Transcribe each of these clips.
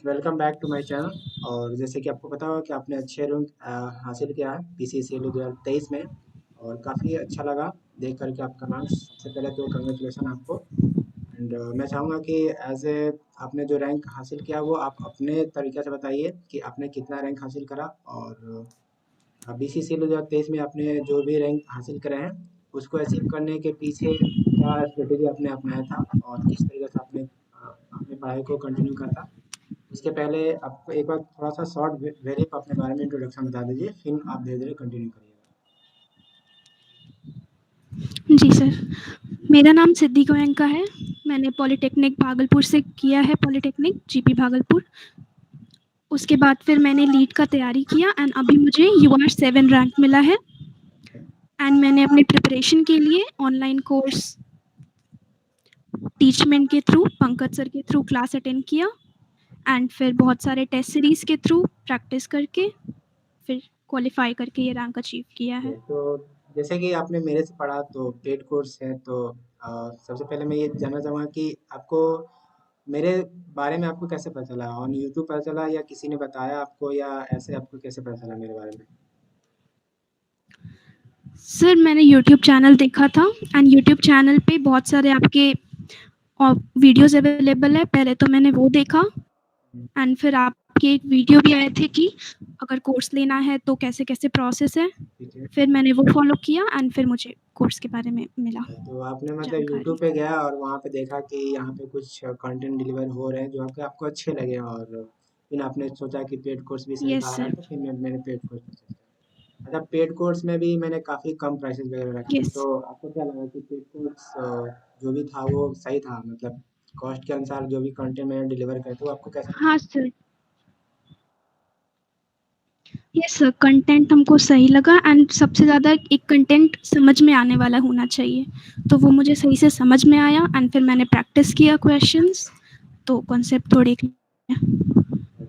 Welcome back to my channel. और जैसे कि आपको पता होगा कि आपने अच्छे रैंक हासिल किया है पीसीसीएल 2023 में, और काफ़ी अच्छा लगा देख करके आपका नाम। सबसे पहले तो कंग्रेचुलेसन आपको। एंड मैं चाहूँगा कि एज ए आपने जो रैंक हासिल किया वो आप अपने तरीके से बताइए कि आपने कितना रैंक हासिल करा, और बीसीसीएल 2023 में आपने जो भी रैंक हासिल करे हैं उसको अचीव करने के पीछे क्या स्ट्रेटेजी आपने अपनाया था, और किस तरीके से आपने अपनी पढ़ाई को कंटिन्यू करा था। उसके पहले आपको एक बार थोड़ा-सा शॉर्ट वेरिएप अपने बारे में इंट्रोडक्शन बता दीजिए, फिर आप धीरे-धीरे कंटिन्यू करिएगा। जी सर, मेरा नाम सिद्धि गोयनका है। मैंने पॉलिटेक्निक भागलपुर से किया है, पॉलिटेक्निक जीपी भागलपुर। उसके बाद फिर मैंने लीड का तैयारी किया एंड अभी मुझे यूआर 7 रैंक मिला है। एंड मैंने अपनी प्रिपरेशन के लिए ऑनलाइन कोर्स टीचमेंट के थ्रू, पंकज सर के थ्रू क्लास अटेंड किया एंड फिर बहुत सारे टेस्ट सीरीज़ के थ्रू प्रैक्टिस करके फिर क्वालिफाई करके ये रैंक अचीव किया है। तो जैसे कि आपने मेरे से पढ़ा तो पेड कोर्स है, तो सबसे पहले मैं ये जानना चाहूँगा कि आपको मेरे बारे में आपको कैसे पता चला? ऑन यूट्यूब पता चला या किसी ने बताया आपको, या ऐसे आपको कैसे पता चला मेरे बारे में? सर मैंने यूट्यूब चैनल देखा था एंड यूट्यूब चैनल पे बहुत सारे आपके वीडियोज़ अवेलेबल है। पहले तो मैंने वो देखा हुँ, एंड फिर आपके एक वीडियो भी आए थे कि अगर कोर्स लेना है तो कैसे-कैसे प्रोसेस है। ठीक है। फिर मैंने वो फ़ॉलो किया एंड फिर मुझे कोर्स के बारे में मिला अच्छा, तो आपने मतलब यूट्यूब जानकारी। पे गया और वहाँ पे देखा कि यहाँ पे कुछ कंटेंट डिलीवर हो रहे हैं जो आपको आपको अच्छे लगे, और फिर आपने सोचा कि पेड कोर्स भी सही यस कहा रहा सर, है, तो फिर मैंने पेड कोर्स परचेज़ किया। अच्छा, पेड कोर्स में भी मैंने काफ़ी कम प्राइसेस वगैरह रखे हैं, यस। तो आपको क्या लगा कि पेड कोर्स जो भी था वो सही था? मतलब कॉस्ट के अनुसार जो भी कंटेंट मैंने डिलीवर करे, तो आपको कैसा लगा? हाँ सर, यस सर, कंटेंट हमको सही लगा एंड सबसे ज़्यादा एक कंटेंट समझ में आने वाला होना चाहिए। तो वो मुझे सही से समझ में आया एंड फिर मैंने प्रैक्टिस किया क्वेश्चंस, तो कॉन्सेप्ट थोड़े अच्छा,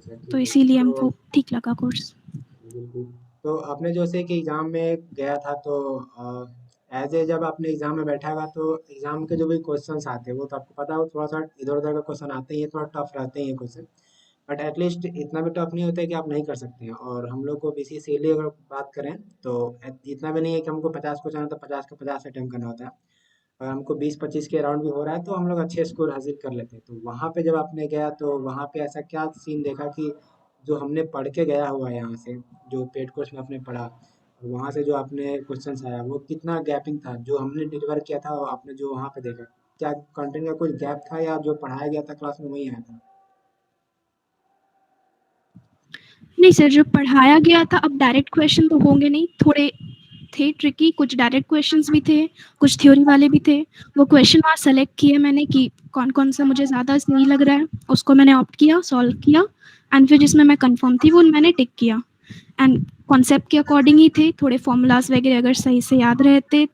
तो ठीक है। इसीलिए तो हमको ठीक लगा कोर्स। बिल्कुल। तो आपने जैसे कि एग्ज़ाम में गया था, तो एज़ ए जब आपने एग्ज़ाम में बैठा होगा तो एग्ज़ाम के जो भी क्वेश्चन्स आते हैं वो तो आपको पता हो, थोड़ा-सा इधर-उधर का क्वेश्चन आते ही हैं, थोड़ा टफ रहते हैं ये क्वेश्चन। बट एट लीस्ट इतना भी टफ नहीं होता है कि आप नहीं कर सकते हैं। और हम लोग को बीसीसीएल अगर बात करें तो इतना भी नहीं है कि हमको 50 क्वेश्चन है तो 50 का 50 अटेम्प्ट करना होता है। अगर हमको 20-25 के अराउंड भी हो रहा है तो हम लोग अच्छे स्कोर हासिल कर लेते हैं। तो वहाँ पे जब आपने गया तो वहाँ पे ऐसा क्या सीन देखा कि जो हमने पढ़ के गया हुआ है यहाँ से, जो पेड कोर्स में आपने पढ़ा, और वहाँ से जो आपने क्वेश्चंस आया वो कितना गैपिंग था जो हमने डिलीवर किया था और आपने जो वहाँ पे देखा? क्या कंटेंट का कुछ गैप था या जो पढ़ाया गया था क्लास में वही आया था? नहीं सर, जो पढ़ाया गया था अब डायरेक्ट क्वेश्चन तो होंगे नहीं, थोड़े थे ट्रिकी, कुछ डायरेक्ट क्वेश्चंस भी थे, कुछ थ्योरी वाले भी थे। वो क्वेश्चन वहाँ सेलेक्ट किए मैंने कि कौन-कौन सा मुझे ज़्यादा सही लग रहा है, उसको मैंने ऑप्ट किया, सॉल्व किया एंड फिर जिसमें मैं कन्फर्म थी वो मैंने टिक किया एंड कॉन्सेप्ट के अकॉर्डिंग ही थे, थोड़े फ़ॉर्मूलाज़ वगैरह अगर सही से याद रहते,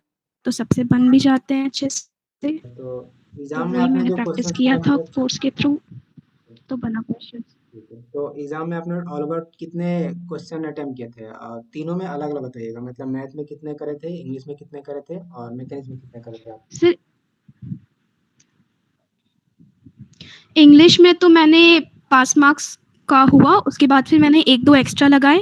तो सबसे बन भी जाते हैं अच्छे से। तो तो एग्ज़ाम में वही आपने मैंने जो प्रैक्टिस क्वेश्चंस का किया था आंसर, कोर्स के थ्रू, तो बना क्वेश्चन। ठीक है। तो एग्ज़ाम में आपने ऑल ओवर कितने क्वेश्चन अटेम्प्ट किए थे? तीनों में अलग-अलग बताइएगा, मतलब मैथ में कितने करे थे, इंग्लिश में कितने करे थे और मैथमेटिक्स में कितने करे थे आप? सर इंग्लिश में तो मैंने पास मार्क्स का हुआ, उसके बाद फिर मैंने 1-2 एक्स्ट्रा लगाए,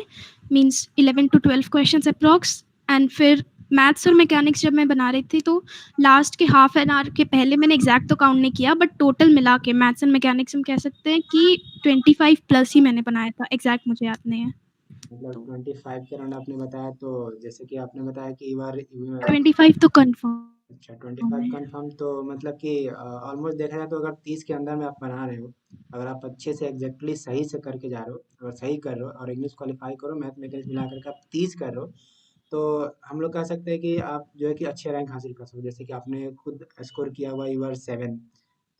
means 11 to 12 questions approx and फिर मैथ्स और मैकेनिक्स जब मैं बना रही थी तो लास्ट के हाफ एन आवर के पहले मैंने एग्ज़ैक्ट तो काउंट नहीं किया बट टोटल मिला के मैथ्स एंड मैकेनिक्स हम कह सकते हैं कि 25 प्लस ही मैंने बनाया था, एग्ज़ैक्ट मुझे याद नहीं है। मतलब तो 25 के अराउंड आपने बताया, तो जैसे कि आपने बताया कि यू आर 25 तो अच्छा, कन्फर्म 25 है। कन्फर्म, तो मतलब कि ऑलमोस्ट देखा जाए तो अगर 30 के अंदर में आप बना रहे हो, अगर आप अच्छे से एग्जैक्टली सही से करके जा रहे हो, अगर सही कर रहे हो और इंग्लिश क्वालिफाई करो, मैथ मैकेनिक्स मिला करके आप 30 कर रहे हो, तो हम लोग कह सकते हैं कि आप जो है कि अच्छे रैंक हासिल कर सकते हो। जैसे कि आपने खुद स्कोर किया हुआ यू आर 7,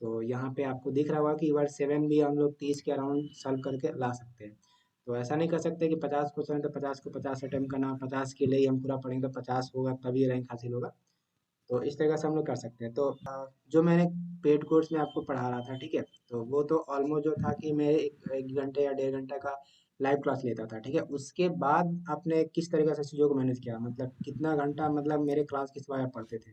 तो यहाँ पे आपको दिख रहा होगा कि यू आर 7 भी हम लोग 30 के अराउंड सॉल्व करके ला सकते हैं। तो ऐसा नहीं कर सकते कि 50 क्वेश्चन तो 50 को 50 अटेम्प्ट करना, 50 के लिए ही हम पूरा पढ़ेंगे तो 50 होगा तभी रैंक हासिल होगा। तो इस तरीके से हम लोग कर सकते हैं। तो जो मैंने पेड कोर्स में आपको पढ़ा रहा था, ठीक है? तो वो तो ऑलमोस्ट जो था कि मैं 1 घंटे या डेढ़ घंटे का लाइव क्लास लेता था, ठीक है? उसके बाद आपने किस तरीके से चीज़ों को मैनेज किया? मतलब कितना घंटा, मतलब मेरे क्लास के सिवाय आप पढ़ते थे?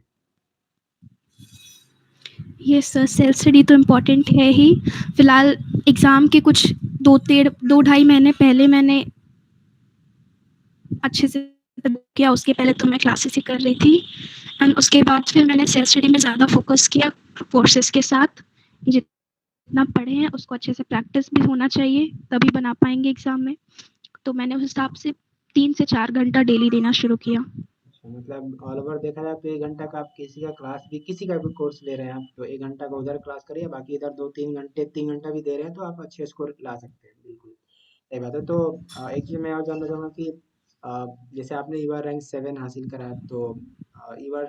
ये सर सेल्फ स्टडी तो इम्पोर्टेंट है ही। फ़िलहाल एग्ज़ाम के कुछ 2 ढाई महीने पहले मैंने अच्छे से किया, उसके पहले तो मैं क्लासेस ही कर रही थी एंड उसके बाद फिर मैंने सेल्फ स्टडी में ज़्यादा फोकस किया कोर्सेज़ के साथ। जितना पढ़े हैं उसको अच्छे से प्रैक्टिस भी होना चाहिए, तभी बना पाएँगे एग्ज़ाम में। तो मैंने उस हिसाब से 3 से 4 घंटा डेली देना शुरू किया। अच्छा, मतलब ऑल ओवर देखा जाए तो 1 घंटा का आप किसी का भी कोर्स ले रहे हैं आप, तो 1 घंटा का उधर क्लास करिए, बाकी इधर 2-3 घंटे 3 घंटा भी दे रहे हैं, तो आप अच्छे स्कोर ला सकते हैं, बिल्कुल। सही बात है। तो एक चीज़ मैं और जानना चाहूँगा कि अ, जैसे आपने ईवा रैंक 7 हासिल करा है, तो ईवा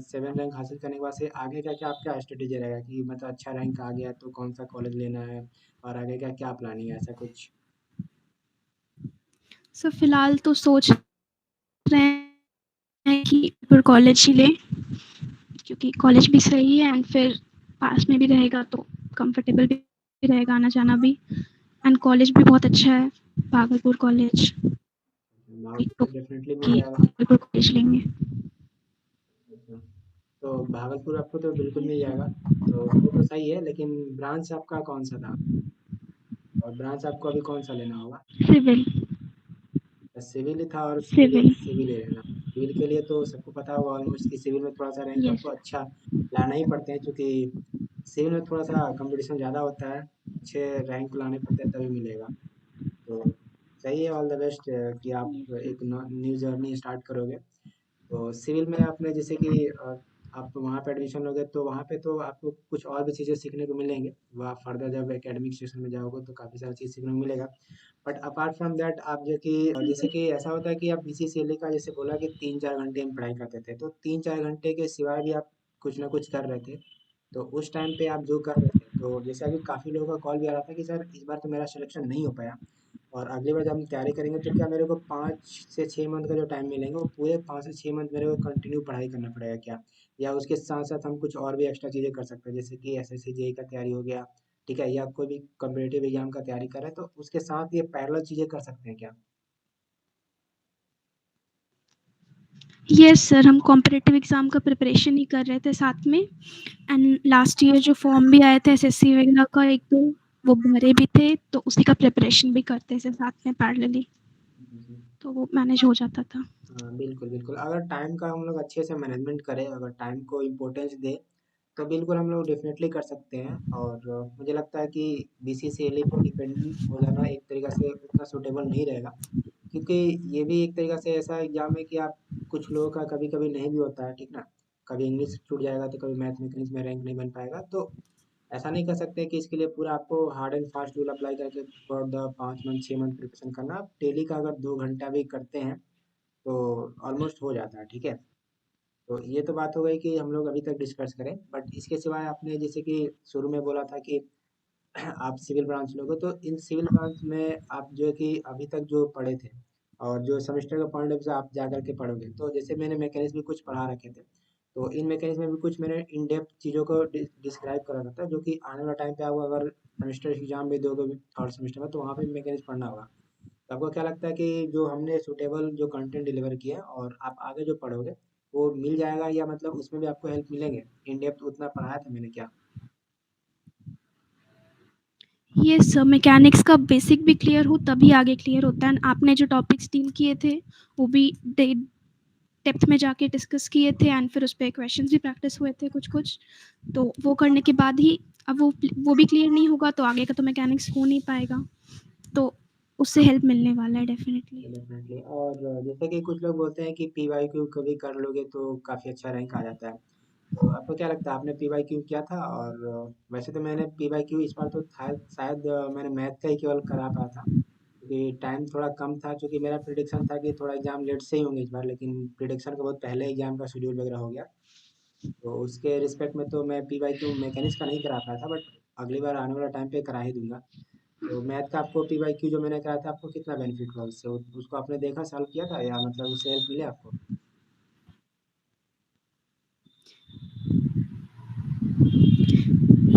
7 रैंक हासिल करने के बाद से आगे का क्या आपका स्ट्रेटेजी रहेगा कि मतलब अच्छा रैंक आ गया तो कौन सा कॉलेज लेना है और आगे का क्या प्लानिंग है, ऐसा कुछ? सो फिलहाल तो सोच रहे हैं कि फिर कॉलेज ही लें, क्योंकि कॉलेज भी सही है एंड फिर पास में भी रहेगा तो कंफर्टेबल भी रहेगा आना जाना भी, एंड कॉलेज भी बहुत अच्छा है, भागलपुर कॉलेज। भागलपुर तो तो डेफिनेटली मिल कि जाएगा। भागलपुर कॉलेज लेंगे। अच्छा, तो भागलपुर आपको तो बिल्कुल मिल जाएगा, तो वो तो सही है, लेकिन ब्रांच आपका कौन सा था और ब्रांच आपको अभी कौन सा लेना होगा? सिविल। सिविल ही था और उसके लिए सिविल। सिविल ही लेना। सिविल के लिए तो सबको पता होगा ऑलमोस्ट कि सिविल में थोड़ा सा रैंक यस। आपको अच्छा लाना ही पड़ते हैं, क्योंकि सिविल में थोड़ा सा कंपटीशन ज़्यादा होता है, अच्छे रैंक लाने पड़ते हैं तभी मिलेगा। तो सही है, ऑल द बेस्ट कि आप एक न्यू जर्नी स्टार्ट करोगे। तो सिविल में आपने जैसे कि आप वहाँ पे एडमिशन लोगे तो वहाँ पे तो आपको कुछ और भी चीज़ें सीखने को मिलेंगे, वहाँ फर्दर जब एकेडमिक सेशन में जाओगे तो काफ़ी सारी चीज़ सीखने को मिलेगा। बट अपार्ट फ्रॉम दैट आप जो कि जैसे कि ऐसा होता है कि आप बीसीसीएल का जैसे बोला कि 3-4 घंटे हम पढ़ाई करते थे, तो 3-4 घंटे के सिवाय भी आप कुछ ना कुछ कर रहे थे। तो उस टाइम पे आप जो कर रहे थे, तो जैसे अभी काफ़ी लोगों का कॉल भी आ रहा था कि सर इस बार तो मेरा सिलेक्शन नहीं हो पाया और अगली बार जब हम तैयारी करेंगे तो क्या मेरे को 5 से 6 मंथ का जो टाइम मिलेंगे वो पूरे 5 से 6 मंथ मेरे को कंटिन्यू पढ़ाई करना पड़ेगा क्या, या उसके साथ साथ हम कुछ और भी एक्स्ट्रा चीज़ें कर सकते हैं, जैसे कि एसएससी जेई का तैयारी हो गया, ठीक है, या कोई भी कम्पिटेटिव एग्जाम का तैयारी कर रहे हैं तो उसके साथ ये पैरेलल चीज़ें कर सकते हैं क्या? यस सर, हम कॉम्पिटिटिव एग्ज़ाम का प्रिपरेशन ही कर रहे थे साथ में एंड लास्ट ईयर जो फॉर्म भी आए थे एसएससी वगैरह का 1-2 वो भरे भी थे, तो उसी का प्रिपरेशन भी करते थे साथ में पैरेलली, जी। तो वो मैनेज हो जाता था। हाँ, बिल्कुल बिल्कुल, अगर टाइम का हम लोग अच्छे से मैनेजमेंट करें, अगर टाइम को इम्पोर्टेंस दें तो बिल्कुल हम लोग डेफिनेटली कर सकते हैं। और मुझे लगता है कि बीसीसीएल पे डिपेंडेंट हो जाना एक तरीक़ा से उतना सूटेबल नहीं रहेगा, क्योंकि ये भी एक तरीक़ा से ऐसा एग्ज़ाम है कि आप कुछ लोगों का कभी-कभी नहीं भी होता है, ठीक ना? कभी इंग्लिश छूट जाएगा तो कभी मैथमेटिक्स में रैंक नहीं बन पाएगा, तो ऐसा नहीं कर सकते कि इसके लिए पूरा आपको hard and fast rule apply करके for the 5 month 6 month preparation करना। आप डेली का अगर 2 घंटा भी करते हैं तो ऑलमोस्ट हो जाता है, ठीक है? तो ये तो बात हो गई कि हम लोग अभी तक डिस्कस करें, बट इसके सिवाय आपने जैसे कि शुरू में बोला था कि आप सिविल ब्रांच लोगे, तो इन सिविल ब्रांच में आप जो है कि अभी तक जो पढ़े थे और जो सेमेस्टर का पॉइंट ऑफ से आप जा कर के पढ़ोगे, तो जैसे मैंने मैकेनिक्स भी कुछ पढ़ा रखे थे, तो इन मैकेनिक्स में भी कुछ मैंने इन डेप्थ चीज़ों को डिस्क्राइब करा रखा था, जो कि आने वाला टाइम पे आपको अगर सेमेस्टर एग्जाम भी दोगे थर्ड सेमेस्टर में तो वहाँ पे मैकेनिक्स पढ़ना होगा। तो आपको क्या लगता है कि जो हमने सूटेबल जो कंटेंट डिलीवर किया और आप आगे जो पढ़ोगे वो मिल जाएगा, या मतलब उसमें भी आपको हेल्प मिलेंगे? इन डेप्थ उतना पढ़ाया था मैंने क्या? यस सर, मैकेनिक्स का बेसिक भी क्लियर हो तभी आगे क्लियर होता है एंड आपने जो टॉपिक्स डील किए थे वो भी डेप्थ में जाके डिस्कस किए थे एंड फिर उस पे क्वेश्चंस भी प्रैक्टिस हुए थे कुछ-कुछ। तो वो करने के बाद ही अब वो भी क्लियर नहीं होगा तो आगे का तो मैकेनिक्स हो नहीं पाएगा। तो उससे हेल्प मिलने वाला है डेफ़िनेटली। डेफिनेटली। और जैसे कि कुछ लोग बोलते हैं कि पीवाईक्यू कभी कर लोगे तो काफ़ी अच्छा रैंक आ जाता है, तो आपको क्या लगता है आपने पीवाईक्यू किया था? और वैसे तो मैंने पीवाईक्यू इस बार तो था शायद मैंने मैथ का ही केवल करा पाया था, क्योंकि टाइम थोड़ा कम था, क्योंकि मेरा प्रिडिक्शन था कि थोड़ा एग्जाम लेट से ही होंगे इस बार, लेकिन प्रिडिक्शन के बहुत पहले एग्जाम का शेड्यूल वगैरह हो गया, तो उसके रिस्पेक्ट में तो मैं पीवाईक्यू मैकेनिक्स का नहीं करा पाया था, बट अगली बार आने वाला टाइम पे करा ही दूंगा। तो मैथ का आपको पीवाईक्यू जो मैंने कराया था आपको कितना बेनिफिट हुआ उससे, उसको आपने देखा सॉल्व किया था या मतलब उससे हेल्प मिले आपको?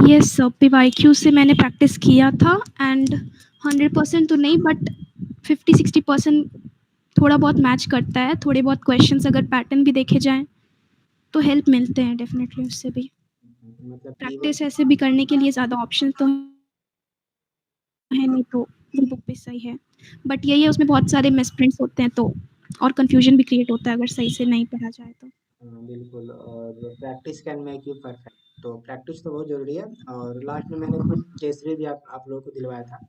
यस सर, पीवाईक्यू से मैंने प्रैक्टिस किया था एंड 100% तो नहीं बट 50-60% थोड़ा बहुत मैच करता है। थोड़े बहुत क्वेश्चंस अगर पैटर्न भी देखे जाएँ तो हेल्प मिलते हैं डेफ़िनेटली उससे भी। मतलब पीवाई प्रैक्टिस ऐसे भी करने के लिए ज़्यादा ऑप्शन तो है, नहीं तो वो बुक भी सही है। बट यही है, उसमें बहुत सारे मिसप्रिंट्स होते हैं, तो और कन्फ्यूजन भी क्रिएट होता है अगर सही से नहीं पढ़ा जाए तो। हाँ, बिल्कुल। और practice can make you perfect. तो प्रैक्टिस तो बहुत ज़रूरी है। और लास्ट में मैंने कुछ टेस्ट भी आप लोगों को दिलवाया था।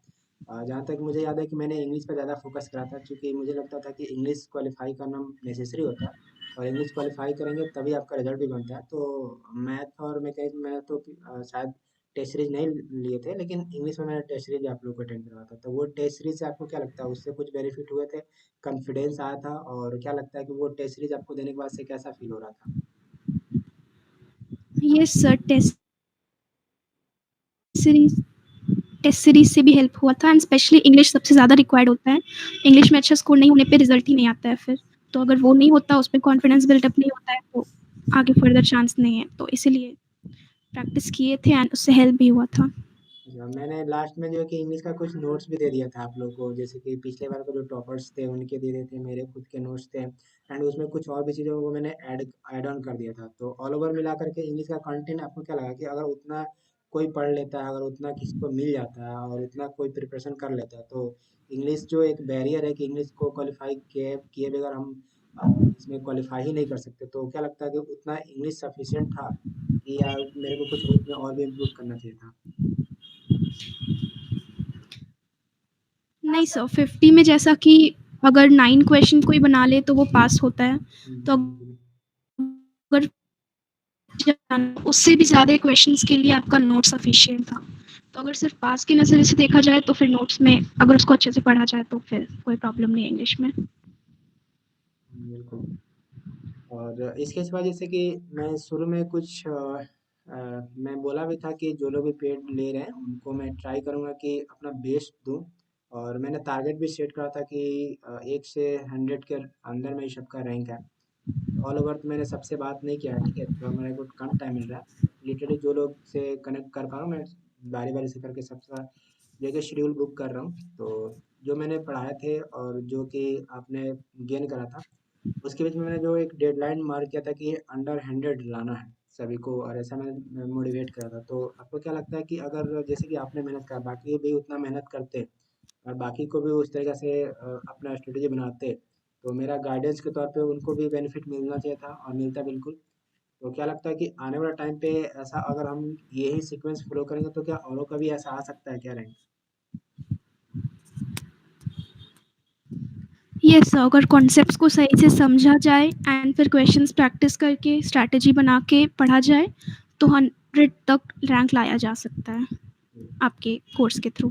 जहाँ तक मुझे याद है कि मैंने इंग्लिश पर ज़्यादा फोकस करा था, क्योंकि मुझे लगता था कि इंग्लिश क्वालिफाई करना नेसेसरी होता है, और इंग्लिश क्वालिफाई करेंगे तभी आपका रिजल्ट भी बनता है। तो मैथ और मैकेनिक्स में तो शायद टेस्ट सीरीज नहीं लिए थे, लेकिन इंग्लिश में मैंने टेस्ट सीरीज आप लोग को अटेंड करवाया था। तो वो टेस्ट सीरीज से आपको क्या लगता है, उससे कुछ बेनिफिट हुए थे, कॉन्फिडेंस आया था, और क्या लगता है कि वो टेस्ट सीरीज आपको देने के बाद से कैसा फील हो रहा था? ये सर सीरीज़ टेस्ट सीरीज़ से भी हेल्प हुआ था, एंड स्पेशली इंग्लिश सबसे ज़्यादा रिक्वायर्ड होता है। इंग्लिश में अच्छा स्कोर नहीं होने पे रिज़ल्ट ही नहीं आता है फिर। तो अगर वो नहीं होता, उसमें कॉन्फिडेंस बिल्डअप नहीं होता है, तो आगे फर्दर चांस नहीं है। तो इसीलिए प्रैक्टिस किए थे एंड उससे हेल्प भी हुआ था। अच्छा, मैंने लास्ट में जो है कि इंग्लिश का कुछ नोट्स भी दे दिया था आप लोगों को, जैसे कि पिछले बार को जो टॉपर्स थे उनके दे दिए थे, मेरे खुद के नोट्स थे, एंड उसमें कुछ और भी चीज़ों को मैंने ऐड ऐड ऑन कर दिया था। तो ऑल ओवर मिला करके इंग्लिश का कंटेंट आपको क्या लगा कि अगर उतना कोई पढ़ लेता है, अगर उतना किसी को मिल जाता है, और उतना कोई प्रिपरेशन कर लेता है, तो इंग्लिश जो एक बैरियर है कि इंग्लिश को क्वालिफाई किए किए बगैर हम इसमें क्वालिफाई ही नहीं कर सकते, तो क्या लगता है कि उतना इंग्लिश सफिशिएंट था, कि या मेरे को कुछ उसमें और भी इम्प्रूव करना चाहिए था? नहीं सर, 50 में जैसा कि अगर 9 क्वेश्चन कोई बना ले तो वो पास होता है। तो बिल्कुल। अगर उससे भी ज़्यादा क्वेश्चंस के लिए आपका नोट सफिशिएंट था। तो अगर सिर्फ पास के नज़रिए से देखा जाए तो फिर नोट्स में अगर उसको अच्छे से पढ़ा जाए तो फिर कोई प्रॉब्लम नहीं है इंग्लिश में। बिल्कुल। और इसके सिवा जैसे कि मैं शुरू में कुछ मैं बोला भी था कि जो लोग भी पेड ले रहे हैं उनको मैं ट्राई करूँगा कि अपना बेस्ट दूँ, और मैंने टारगेट भी सेट करा था कि 1 से 100 के अंदर में ही सबका रैंक है। ऑल ओवर तो मैंने सबसे बात नहीं किया है, ठीक है, तो मेरे को कम टाइम मिल रहा है। लिटरली जो लोग से कनेक्ट कर पा रहा हूँ मैं, बारी बारी से करके सबका जगह शेड्यूल बुक कर रहा हूँ। तो जो मैंने पढ़ाए थे और जो कि आपने गेन करा था, उसके बीच में मैंने जो एक डेडलाइन मार्क किया था कि अंडर 100 लाना है सभी को, और ऐसा मैंने मोटिवेट करा था। तो आपको क्या लगता है कि अगर जैसे कि आपने मेहनत करा, बाकी भी उतना मेहनत करते और बाकी को भी उस तरीके से अपना स्ट्रेटेजी बनाते, तो मेरा गाइडेंस के तौर पे उनको भी बेनिफिट मिलना चाहिए था, और मिलता बिल्कुल। तो क्या लगता है कि आने वाला टाइम पे ऐसा अगर हम यही सीक्वेंस फॉलो करेंगे, तो क्या औरों का भी ऐसा आ सकता है क्या रैंक? यस सर, अगर कॉन्सेप्ट्स को सही से समझा जाए एंड फिर क्वेश्चंस प्रैक्टिस करके स्ट्रैटेजी बना के पढ़ा जाए तो 100 तक रैंक लाया जा सकता है आपके कोर्स के थ्रू।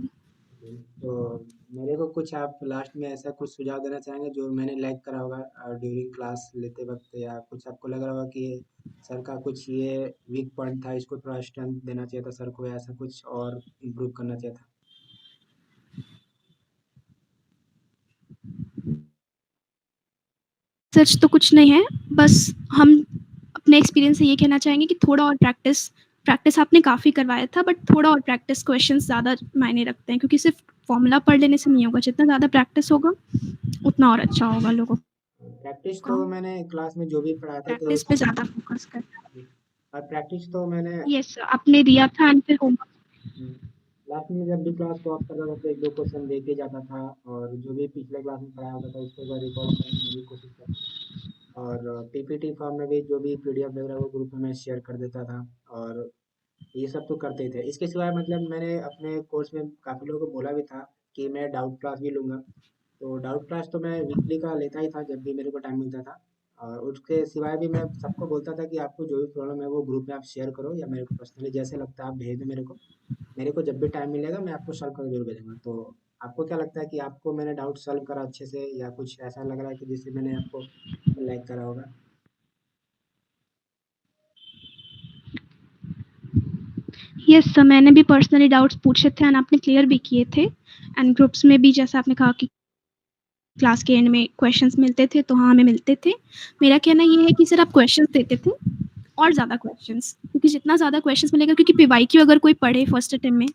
तो मेरे को कुछ आप लास्ट में ऐसा कुछ सुझाव देना चाहेंगे जो मैंने लैग करा होगा ड्यूरिंग क्लास लेते वक्त, या कुछ आपको लग रहा होगा कि सर का कुछ ये वीक पॉइंट था, इसको थोड़ा स्ट्रेंथ देना चाहिए था सर को, या ऐसा कुछ और इम्प्रूव करना चाहिए था? सच तो कुछ नहीं है, बस हम अपने एक्सपीरियंस से ये कहना चाहेंगे कि थोड़ा और प्रैक्टिस प्रैक्टिस आपने काफ़ी करवाया था, बट थोड़ा और प्रैक्टिस क्वेश्चंस ज़्यादा मायने रखते हैं, क्योंकि सिर्फ फॉर्मूला पढ़ लेने से नहीं होगा, जितना ज़्यादा प्रैक्टिस होगा उतना और अच्छा होगा लोगों प्रैक्टिस का। तो मैंने क्लास में जो भी पढ़ाया था तो प्रैक्टिस पे ज़्यादा फोकस करना। और प्रैक्टिस तो मैंने यस, आपने दिया था एंड फिर होमवर्क। लास्ट में जब भी क्लास को ऑफ करता था तो एक दो क्वेश्चन दे के जाता था, और जो भी पिछले क्लास में पढ़ाया होता था उसको एक बार रिकॉल करने की भी कोशिश करता था, और पीपीटी फॉर्म में भी जो भी पीडीएफ वगैरह वो ग्रुप में मैं शेयर कर देता था। और ये सब तो करते ही थे। इसके सिवाय मतलब मैंने अपने कोर्स में काफ़ी लोगों को बोला भी था कि मैं डाउट क्लास भी लूँगा। तो डाउट क्लास तो मैं वीकली का लेता ही था जब भी मेरे को टाइम मिलता था। और उसके सिवाय भी मैं सबको बोलता था कि आपको जो भी प्रॉब्लम है वो ग्रुप में आप शेयर करो, या मेरे को पर्सनली जैसे लगता है आप भेज दो मेरे को। मेरे को जब भी टाइम मिलेगा मैं आपको सॉल्व करके ज़रूर भेजूँगा। तो आपको क्या लगता है कि आपको मैंने डाउट सॉल्व करा अच्छे से, या कुछ ऐसा लग रहा है कि जिससे मैंने आपको लैग करा होगा? यस सर, मैंने भी पर्सनली डाउट्स पूछे थे एंड आपने क्लियर भी किए थे, एंड ग्रुप्स में भी जैसा आपने कहा कि क्लास के एंड में क्वेश्चंस मिलते थे, तो हाँ, हमें मिलते थे। मेरा कहना ये है कि सर आप क्वेश्चंस देते थे और ज़्यादा क्वेश्चंस, क्योंकि जितना ज़्यादा क्वेश्चंस मिलेगा, क्योंकि पीवाईक्यू अगर कोई पढ़े फर्स्ट अटेम्प्ट में,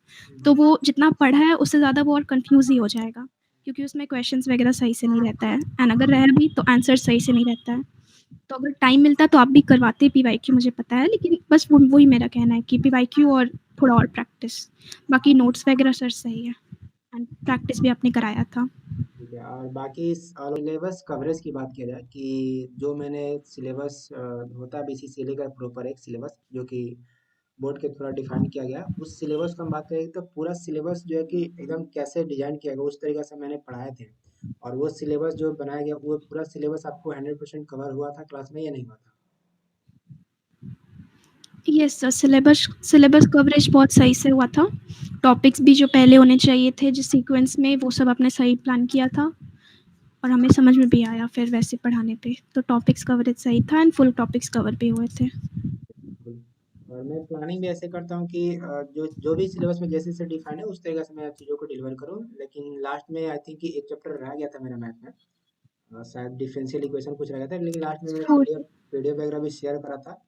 तो वो जितना पढ़ा है उससे ज़्यादा वो और कन्फ्यूज़ ही हो जाएगा, क्योंकि उसमें क्वेश्चंस वगैरह सही से नहीं रहता है, एंड अगर रहा भी तो आंसर सही से नहीं रहता है। तो अगर टाइम मिलता तो आप भी करवाते पीवाईक्यू, मुझे पता है, लेकिन बस वो वही मेरा कहना है कि पीवाईक्यू और थोड़ा और प्रैक्टिस, बाकी नोट्स वगैरह सर सही है। एंड प्रैक्टिस भी आपने कराया था। ठीक है। और बाकी सिलेबस कवरेज की बात किया जाए कि जो मैंने सिलेबस होता है बीसीसीएल का प्रॉपर एक सिलेबस जो कि बोर्ड के थोड़ा डिफाइन किया गया, उस सिलेबस को हम बात करें तो पूरा सिलेबस जो है कि एकदम कैसे डिजाइन किया गया उस तरीके से मैंने पढ़ाए थे। और वो सिलेबस जो बनाया गया वो पूरा सिलेबस आपको 100% कवर हुआ था क्लास में या नहीं हुआ था? Yes sir, syllabus syllabus coverage बहुत सही से हुआ था। टॉपिक्स भी जो पहले होने चाहिए थे जिस सीक्वेंस में, वो सब आपने सही प्लान किया था और हमें समझ में भी आया फिर वैसे पढ़ाने पे। तो टॉपिक्स कवरेज सही था एंड फुल टॉपिक्स कवर भी हुए थे। बिल्कुल। और मैं प्लानिंग भी ऐसे करता हूँ कि जो जो भी सिलेबस में जैसे जैसे डिफाइन है उस तरीके से मैं चीज़ों को डिलीवर करूँ, लेकिन लास्ट में आई थिंक कि एक चैप्टर रह गया था मेरा मैथ में। शायद डिफरेंशियल इक्वेशन कुछ रह गया था, लेकिन लास्ट में मैंने और पीडीएफ वगैरह भी शेयर करा था।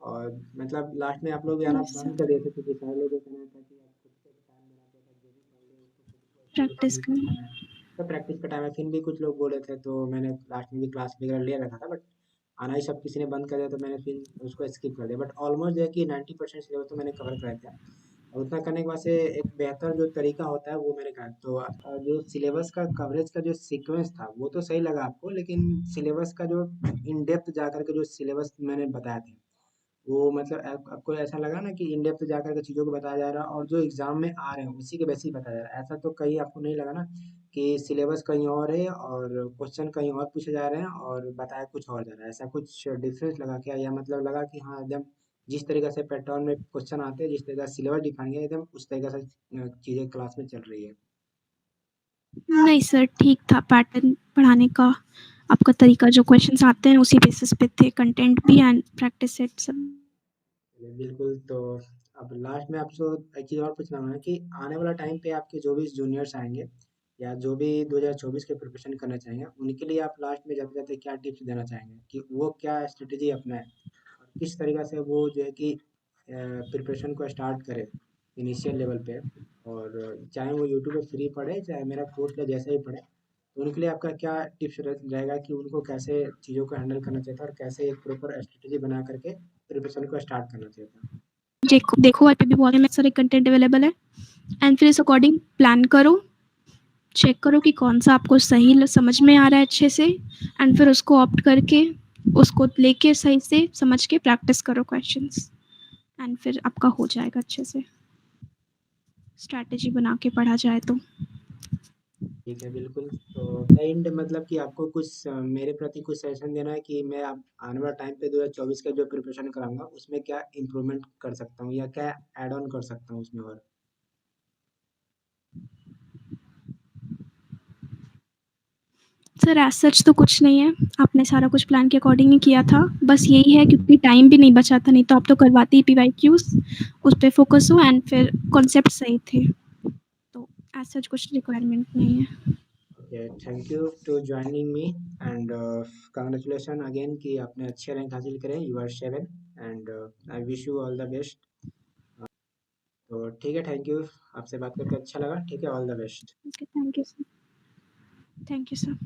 और मतलब लास्ट में आप लोग भी आना यस सर, बंद कर दिए थे क्योंकि सारे लोगों का कहना था कि आप खुद से टाइम बनाते थे, जो भी पढ़ लो उसको खुद को स्टडी प्रैक्टिस करने का कर। टाइम है। तो प्रैक्टिस का टाइम है, फिर भी कुछ लोग बोले थे तो मैंने लास्ट में भी क्लास वगैरह ले रखा था, बट आना ही सब किसी ने बंद कर दिया तो मैंने फिर उसको स्किप कर दिया। बट ऑलमोस्ट जो है कि 90% सिलेबस तो मैंने कवर कराया था। और उतना करने के बाद से एक बेहतर जो तरीका होता है वो मैंने कहा। तो जो सिलेबस का कवरेज का जो सीक्वेंस था वो तो सही लगा आपको, लेकिन सिलेबस का जो इन डेप्थ जा कर के जो सिलेबस मैंने बताया था वो मतलब आपको ऐसा लगा ना कि इन डेप्थ जा कर के चीज़ों को बताया जा रहा है और जो एग्जाम में आ रहे हैं उसी के बेसिस पे बताया जा रहा है। ऐसा तो कहीं आपको नहीं लगा ना कि सिलेबस कहीं और है और क्वेश्चन कहीं और पूछे जा रहे हैं और बताया कुछ और जा रहा है? ऐसा कुछ डिफरेंस लगा क्या, या मतलब लगा कि हाँ एकदम जिस तरीके से पैटर्न में क्वेश्चन आते हैं, जिस तरीके से सिलेबस डिफाइन किया है, एकदम उस तरीके से चीज़ें क्लास में चल रही है? नहीं सर, ठीक था पैटर्न पढ़ाने का। आपका तरीका जो क्वेश्चंस आते हैं उसी बेसिस पे थे, कंटेंट भी एंड प्रैक्टिस सेट सब। चलिए, बिल्कुल। तो अब लास्ट में आपसे एक चीज़ और पूछना है कि आने वाला टाइम पे आपके जो भी जूनियर्स आएंगे या जो भी 2024 के प्रिपरेशन करना चाहेंगे उनके लिए आप लास्ट में जाते जाते क्या टिप्स देना चाहेंगे कि वो क्या स्ट्रेटेजी अपनाएं और किस तरीके से वो जो है कि प्रिपरेशन को स्टार्ट करे इनिशियल लेवल पे। और चाहे वो यूट्यूब पे फ्री पढ़े चाहे मेरा कोर्स ले जैसे ही पढ़े, तो उनके लिए आपका क्या टिप्स रहेगा कि उनको कैसे चीज़ों को हैंडल करना चाहिए था और कैसे एक प्रॉपर स्ट्रेटेजी बना करके प्रिपरेशन को स्टार्ट करना चाहिए था? देखो देखो आप भी बहुत सारे कंटेंट अवेलेबल है एंड फिर इस अकॉर्डिंग प्लान करो, चेक करो कि कौन सा आपको सही समझ में आ रहा है अच्छे से एंड फिर उसको ऑप्ट करके उसको लेके सही से समझ के प्रैक्टिस करो क्वेश्चंस एंड फिर आपका हो जाएगा अच्छे से, स्ट्रैटेजी बना के पढ़ा जाए तो। ठीक है, बिल्कुल। तो एंड मतलब कि आपको कुछ मेरे प्रति कुछ सजेशन देना है कि मैं आप आने वाला टाइम पे 2024 का जो प्रिपरेशन कराऊंगा उसमें क्या इम्प्रूवमेंट कर सकता हूँ या क्या ऐड ऑन कर सकता हूँ उसमें और? सर एज सच तो कुछ नहीं है, आपने सारा कुछ प्लान के अकॉर्डिंग ही किया था। बस यही है क्योंकि टाइम भी नहीं बचा था, नहीं तो आप तो करवाती ही पीवाईक्यूज, उस पर फोकस हो एंड फिर कॉन्सेप्ट सही थे, तो एज सच कुछ रिक्वायरमेंट नहीं है। Okay, thank you to joining me and congratulation again कि आपने अच्छे रैंक हासिल करें, you are 7 and I wish you all the best. तो ठीक है, थैंक यू। आपसे बात करके अच्छा लगा। ठीक है, all the best. Okay, thank you sir. Thank you sir.